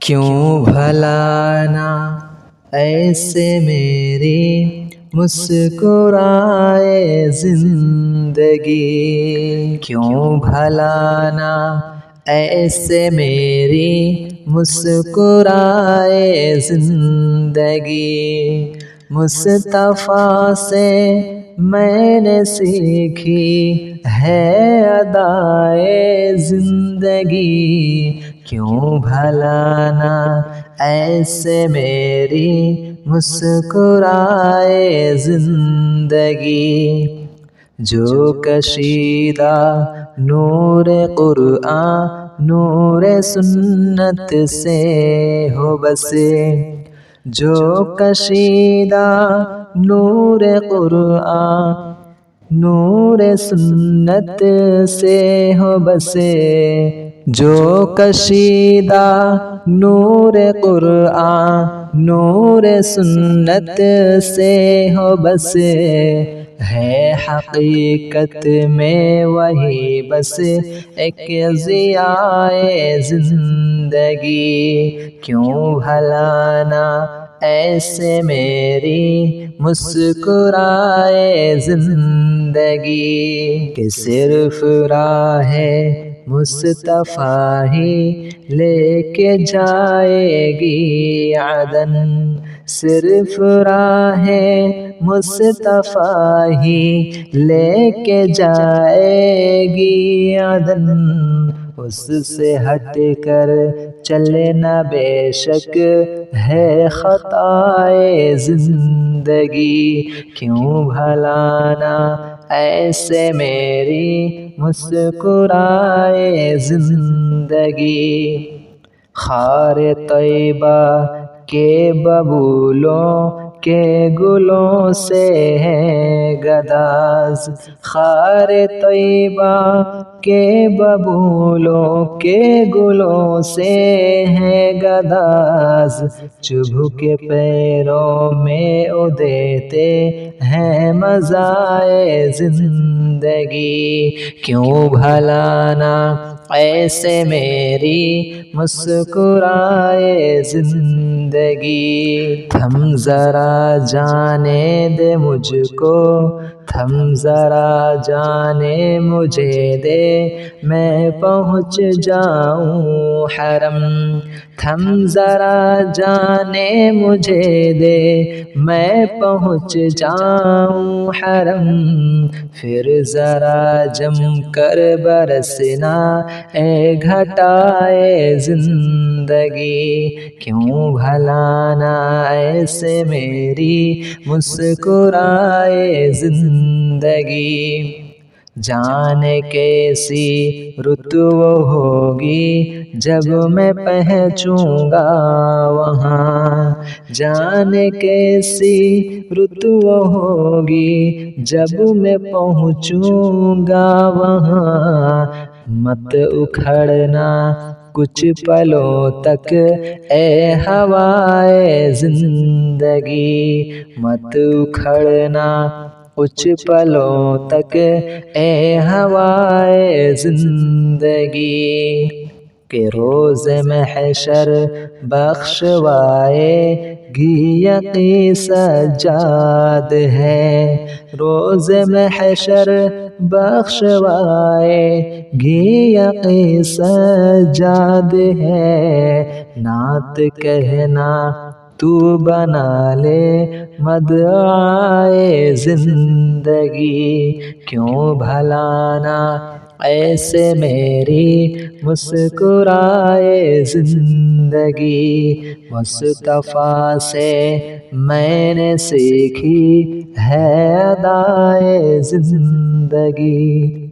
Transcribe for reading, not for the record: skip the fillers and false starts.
کیوں بھلا نہ ایسے میری مسکرائے زندگی، کیوں بھلا نہ ایسے میری مسکرائے زندگی۔ مصطفیٰ سے میں نے سیکھی ہے ادائے زندگی، کیوں بھلا نہ ایسے میری مسکرائے زندگی۔ جو کشیدہ نور قرآن نور سنت سے ہو بسے، جو کشیدہ نور قرآن نور سنت سے ہو بسے، جو کشیدہ نور قرآن نور سنت سے ہو بسے، ہے حقیقت میں وہی بس ایک ضیائے زندگی، کیوں بھلا نہ ایسے میری مسکرائے زندگی۔ کہ صرف راہ مصطفیٰ ہی لے کے جائے گی عدن، صرف راہ مصطفیٰ ہی لے کے جائے گی عدن، اس سے ہٹ کر چلنا بے شک ہے خطائے زندگی، کیوں بھلا نہ ایسے میری مسکرائے زندگی۔ خار طیبہ کے ببولوں کے گلوں سے ہے گداز، خار طیبہ کے ببولوں کے گلوں سے ہے گداز، چبھ کے پیروں میں او دیتے ہیں مزائے زندگی، کیوں بھلا نہ ایسے میری مسکرائے زندگی۔ تھم ذرا جانے دے مجھ کو، تھم ذرا جانے مجھے دے، میں پہنچ جاؤں حرم، تھم ذرا جانے مجھے دے، میں پہنچ جاؤں حرم، پھر ذرا جم کر برسنا اے گھٹائے زندگی، کیوں بھلا نہ ایسے میری مسکرائے زندگی۔ جانے کیسی رت وہ ہوگی جب میں پہنچوں گا وہاں، جانے کیسی رت وہ ہوگی جب میں پہنچوں گا وہاں، مت اکھڑنا کچھ پلوں تک اے ہوائے زندگی، مت اکھڑنا کچھ پلوں تک اے ہوائے زندگی۔ کہ روز محشر بخشوائے گی یقین سجاد ہے، روز محشر بخشوائے گی یقین سجاد ہے، نعت کہنا تو بنا لے مدعائے زندگی، کیوں بھلا نہ ایسے میری مسکرائے زندگی۔ مصطفیٰ سے میں نے سیکھی ہے ادائے زندگی۔